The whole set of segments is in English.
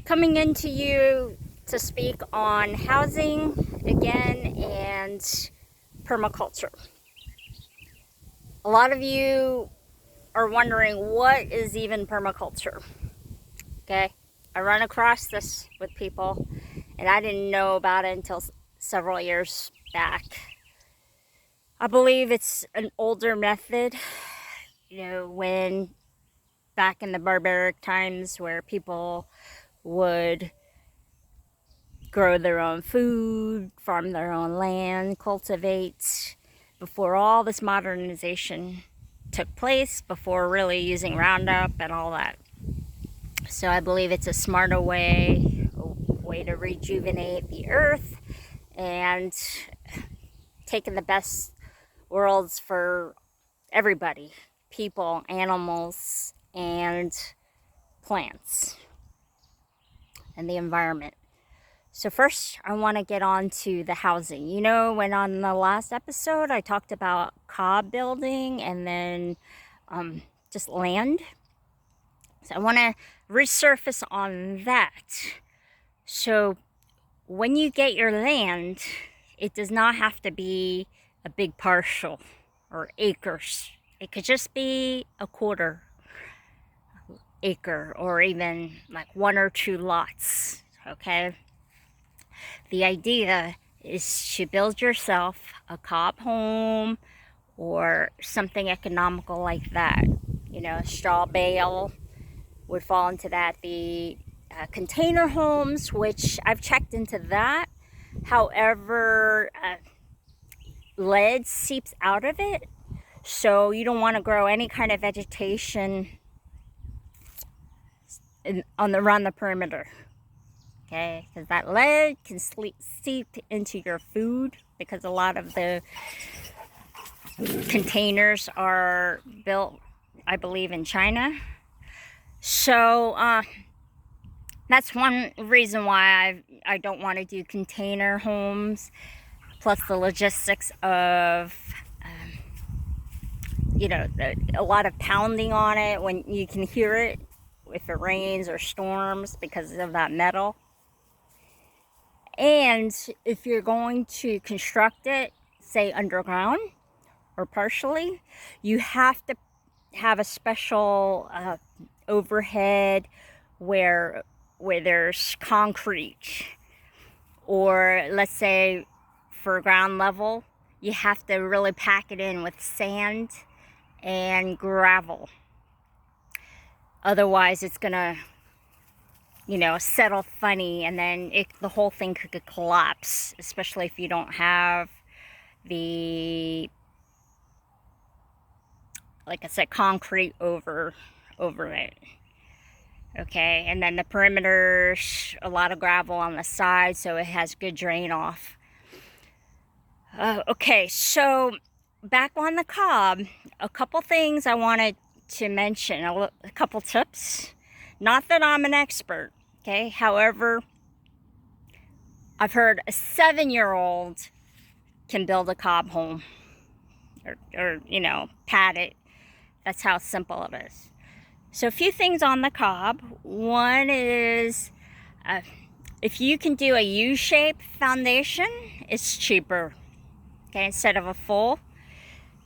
coming into you to speak on housing again and permaculture. A lot of you are wondering, what is even permaculture? Okay, I run across this with people and I didn't know about it until several years back. I believe it's an older method, when back in the barbaric times where people would grow their own food, farm their own land, cultivate, before all this modernization took place, before really using Roundup and all that. So I believe it's a smarter way to rejuvenate the earth and taking the best worlds for everybody, people, animals, and plants, and the environment. So first, I want to get on to the housing. When on the last episode, I talked about cob building and then just land. So I want to resurface on that. So when you get your land, it does not have to be a big parcel or acres. It could just be a quarter acre or even like 1 or 2 lots, okay? The idea is to build yourself a cob home or something economical like that. A straw bale would fall into that. The container homes, which I've checked into that. However, lead seeps out of it, so you don't want to grow any kind of vegetation around the perimeter. Okay, because that lead can seep into your food, because a lot of the containers are built, I believe, in China. So that's one reason why I don't want to do container homes, plus the logistics of a lot of pounding on it when you can hear it if it rains or storms because of that metal. And if you're going to construct it, say underground or partially, you have to have a special overhead where there's concrete. Or let's say for ground level, you have to really pack it in with sand and gravel. Otherwise it's gonna settle funny, and then the whole thing could collapse, especially if you don't have the, like I said, concrete over it. Okay, and then the perimeters, a lot of gravel on the side, so it has good drain off. Okay, so back on the cob, a couple things I wanted to mention, a couple tips. Not that I'm an expert, okay? However, I've heard a 7-year-old can build a cob home or pad it. That's how simple it is. So a few things on the cob. One is if you can do a U-shaped foundation, it's cheaper, okay, instead of a full.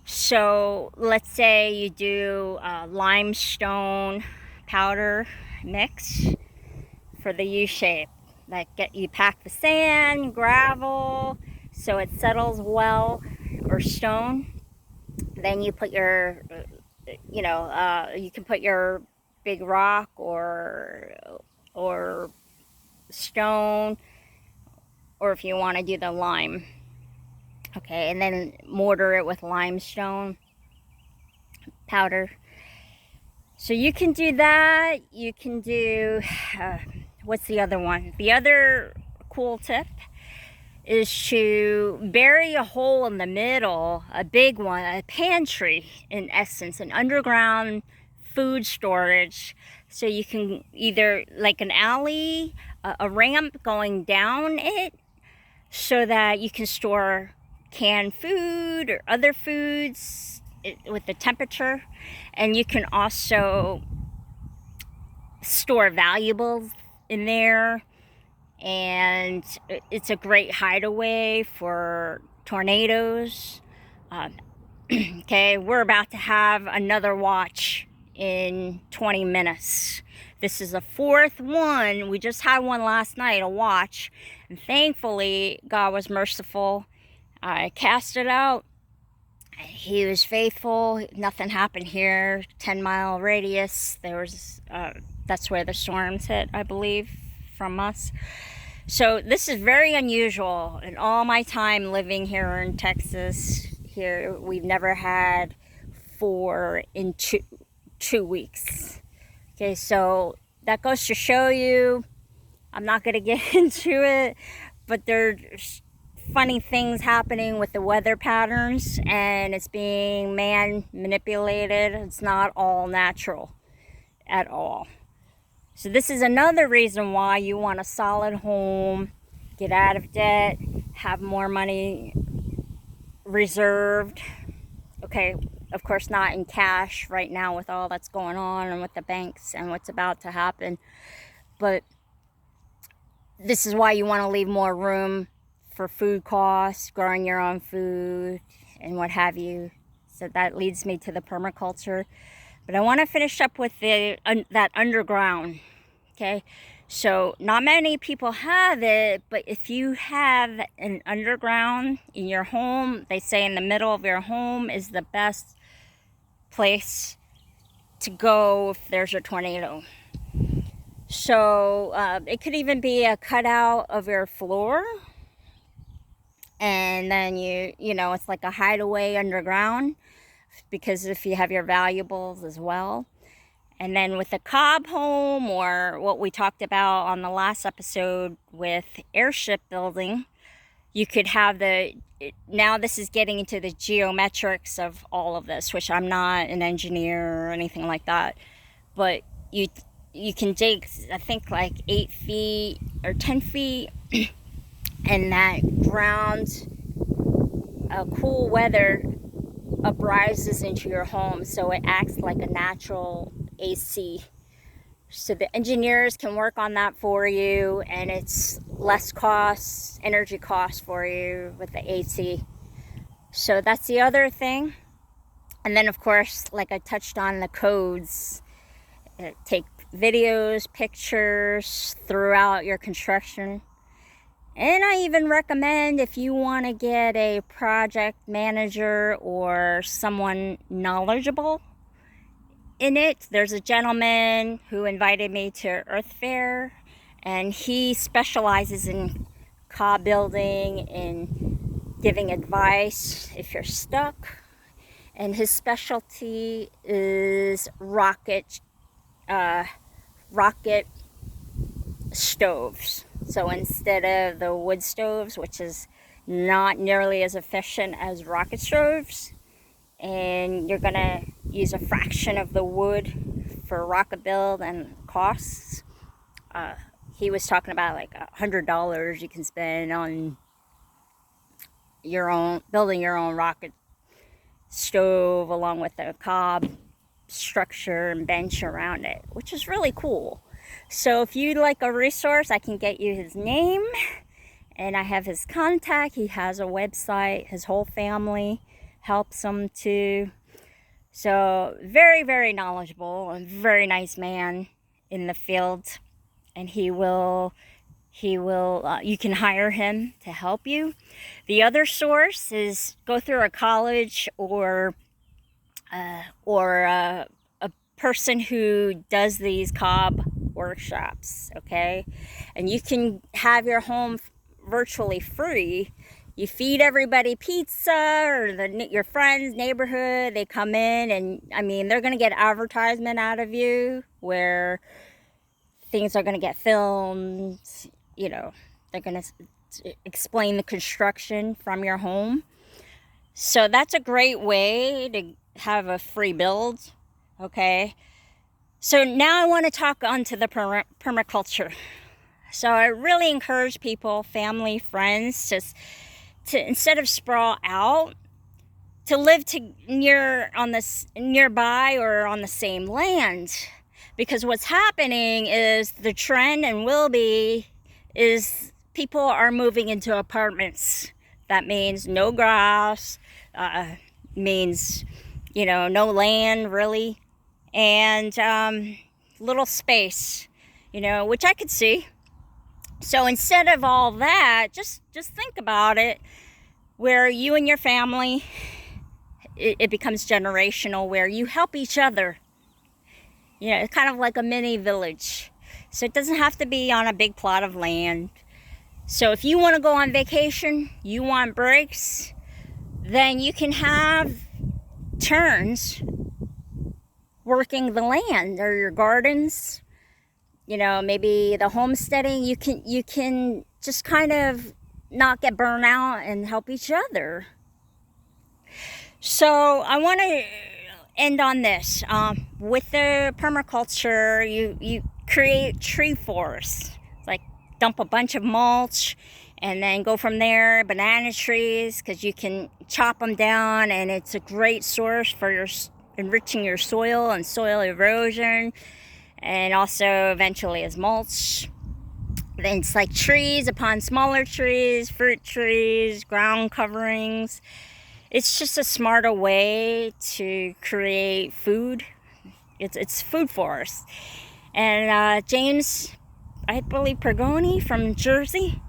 So let's say you do limestone powder mix for the U-shape. You pack the sand, gravel, so it settles well, or stone. Then you put your, you can put your big rock or stone, or if you want to do the lime. Okay, and then mortar it with limestone powder. So you can do that. You can do, what's the other one? The other cool tip is to bury a hole in the middle, a big one, a pantry in essence, an underground food storage. So you can either, like an alley, a ramp going down it, so that you can store canned food or other foods with the temperature. And you can also store valuables in there, and it's a great hideaway for tornadoes. Okay, we're about to have another watch in 20 minutes. This is the fourth one. We just had one last night, a watch, and thankfully God was merciful. I cast it out. He was faithful. Nothing happened here. 10-mile radius. There was that's where the storms hit, I believe, from us. So this is very unusual. In all my time living here in Texas, here we've never had 4 in 2 weeks. Okay, so that goes to show you, I'm not going to get into it, but there's funny things happening with the weather patterns, and it's being man manipulated. It's not all natural at all. So this is another reason why you want a solid home, get out of debt, have more money reserved. Okay, of course not in cash right now with all that's going on and with the banks and what's about to happen. But this is why you want to leave more room for food costs, growing your own food and what have you. So that leads me to the permaculture. But I want to finish up with that underground. Okay, so not many people have it, but if you have an underground in your home, they say in the middle of your home is the best place to go if there's a tornado. So it could even be a cutout of your floor, and then you know it's like a hideaway underground, because if you have your valuables as well. And then with a cob home, or what we talked about on the last episode with airship building, you could have now this is getting into the geometrics of all of this, which I'm not an engineer or anything like that, but you can dig, I think, like 8 feet or 10 feet, and that ground, cool weather uprises into your home, so it acts like a natural AC. So the engineers can work on that for you, and it's less cost, energy cost for you with the AC. So that's the other thing. And then of course, like I touched on, the codes. Take videos, pictures throughout your construction. And I even recommend, if you want to get a project manager or someone knowledgeable in it, there's a gentleman who invited me to Earth Fair, and he specializes in cob building and giving advice if you're stuck. And his specialty is rocket stoves. So instead of the wood stoves, which is not nearly as efficient as rocket stoves, and you're gonna use a fraction of the wood for rocket build and costs, he was talking about like $100 you can spend on building your own rocket stove, along with a cob structure and bench around it, which is really cool. So if you'd like a resource, I can get you his name, and I have his contact. He has a website. His whole family helps him too. So very, very knowledgeable and very nice man in the field, and he will you can hire him to help you. The other source is go through a college or a person who does these cob workshops, okay? And you can have your home virtually free. You feed everybody pizza, or your friends, neighborhood, they come in, and I mean, they're gonna get advertisement out of you where things are gonna get filmed, you know, they're gonna explain the construction from your home. So that's a great way to have a free build, okay? So now I want to talk onto the permaculture. So I really encourage people, family, friends, to instead of sprawl out, to live nearby or on the same land. Because what's happening is the trend, and will be, is people are moving into apartments. That means no grass, means, no land really, and little space, which I could see. So instead of all that, just think about it, where you and your family, it becomes generational, where you help each other. It's kind of like a mini village. So it doesn't have to be on a big plot of land. So if you want to go on vacation, you want breaks, then you can have turns working the land or your gardens, maybe the homesteading. You can just kind of not get burnt out and help each other. So I want to end on this. With the permaculture, you create tree forests. Like dump a bunch of mulch and then go from there. Banana trees, because you can chop them down, and it's a great source for enriching your soil and soil erosion, and also eventually as mulch. Then it's like trees upon smaller trees, fruit trees, ground coverings. It's just a smarter way to create food. It's food forests. And James, I believe Pergoni from Jersey,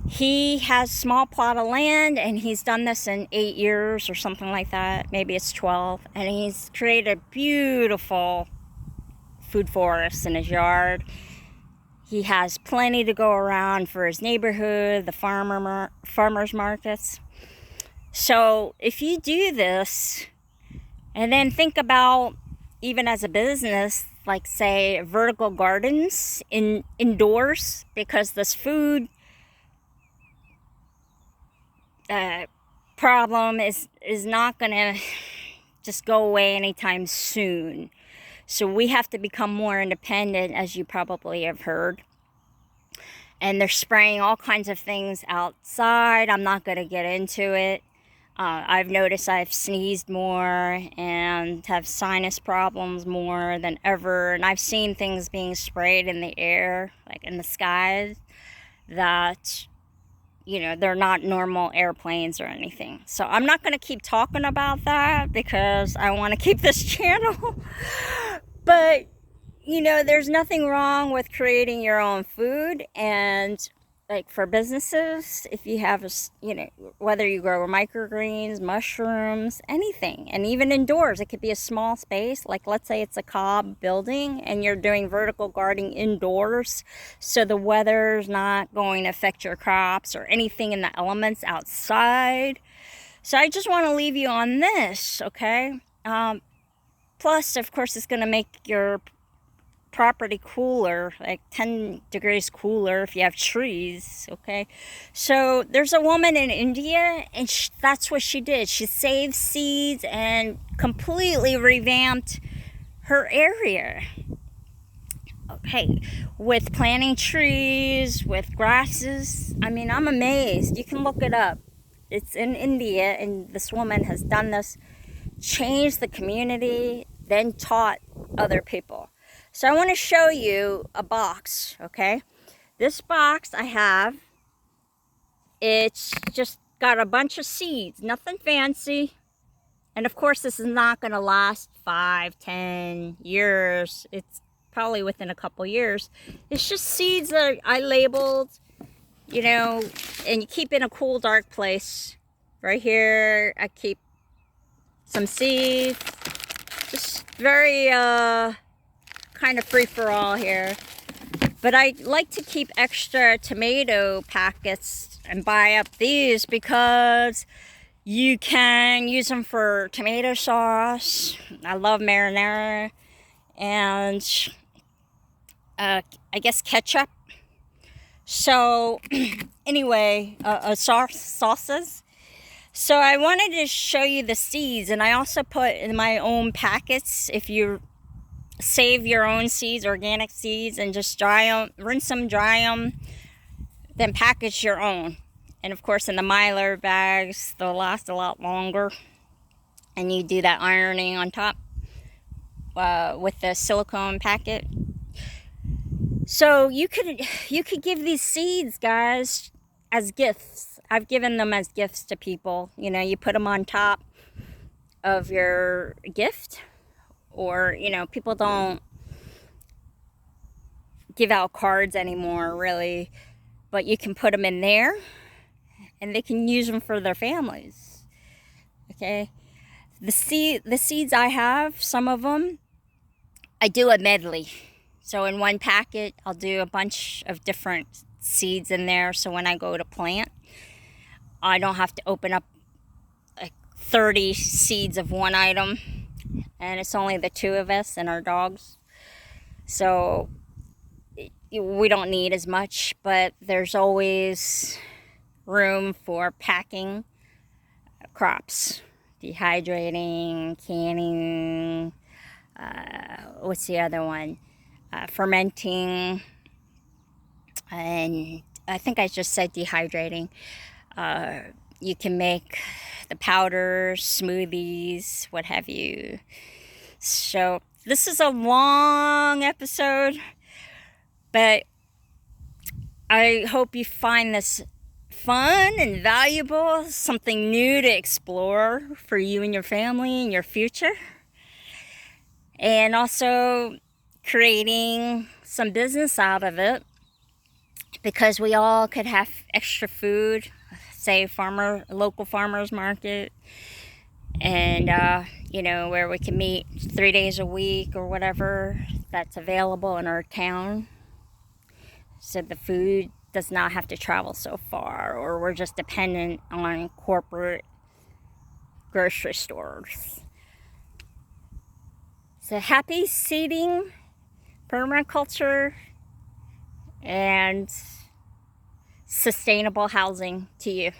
he has a small plot of land, and he's done this in 8 years or something like that. Maybe it's 12. And he's created a beautiful food forest in his yard. He has plenty to go around for his neighborhood, the farmers markets. So if you do this, and then think about, even as a business, like say vertical gardens indoors, because this food problem is not gonna just go away anytime soon. So we have to become more independent, as you probably have heard. And they're spraying all kinds of things outside. I'm not gonna get into it. I've noticed I've sneezed more and have sinus problems more than ever. And I've seen things being sprayed in the air, like in the skies, that, they're not normal airplanes or anything. So I'm not going to keep talking about that, because I want to keep this channel. But, there's nothing wrong with creating your own food. And like for businesses, if you have, whether you grow microgreens, mushrooms, anything, and even indoors, it could be a small space. Like let's say it's a cob building and you're doing vertical gardening indoors, so the weather's not going to affect your crops or anything in the elements outside. So I just want to leave you on this, okay? Plus, of course, it's going to make your property cooler, like 10 degrees cooler if you have trees, okay? So there's a woman in India, and that's what she did. She saved seeds and completely revamped her area, okay, with planting trees, with grasses. I mean, I'm amazed. You can look it up. It's in India, and this woman has done this, changed the community, then taught other people. So I want to show you a box, okay? This box I have, it's just got a bunch of seeds, nothing fancy. And of course, this is not going to last 5, 10 years. It's probably within a couple years. It's just seeds that I labeled, and you keep in a cool, dark place. Right here, I keep some seeds. Just very, kind of free-for-all here. But I like to keep extra tomato packets and buy up these, because you can use them for tomato sauce. I love marinara, and I guess ketchup. So anyway, sauces. So I wanted to show you the seeds, and I also put in my own packets. If you save your own seeds, organic seeds, and just dry them, rinse them, dry them, then package your own. And of course, in the Mylar bags, they'll last a lot longer. And you do that ironing on top with the silicone packet. So you could give these seeds, guys, as gifts. I've given them as gifts to people. You know, you put them on top of your gift, or, you know, people don't give out cards anymore, really, but you can put them in there and they can use them for their families. Okay, the seeds I have, some of them, I do a medley. So in one packet, I'll do a bunch of different seeds in there. So when I go to plant, I don't have to open up like 30 seeds of one item. And it's only the two of us and our dogs. So we don't need as much, but there's always room for packing crops, dehydrating, canning, what's the other one? Fermenting, and I think I just said dehydrating. You can make the powders, smoothies, what have you. So this is a long episode, but I hope you find this fun and valuable, something new to explore for you and your family in your future. And also creating some business out of it, because we all could have extra food, say local farmers market, and you know, where we can meet 3 days a week or whatever that's available in our town, so the food does not have to travel so far, or we're just dependent on corporate grocery stores. So happy seeding, permaculture, and sustainable housing to you.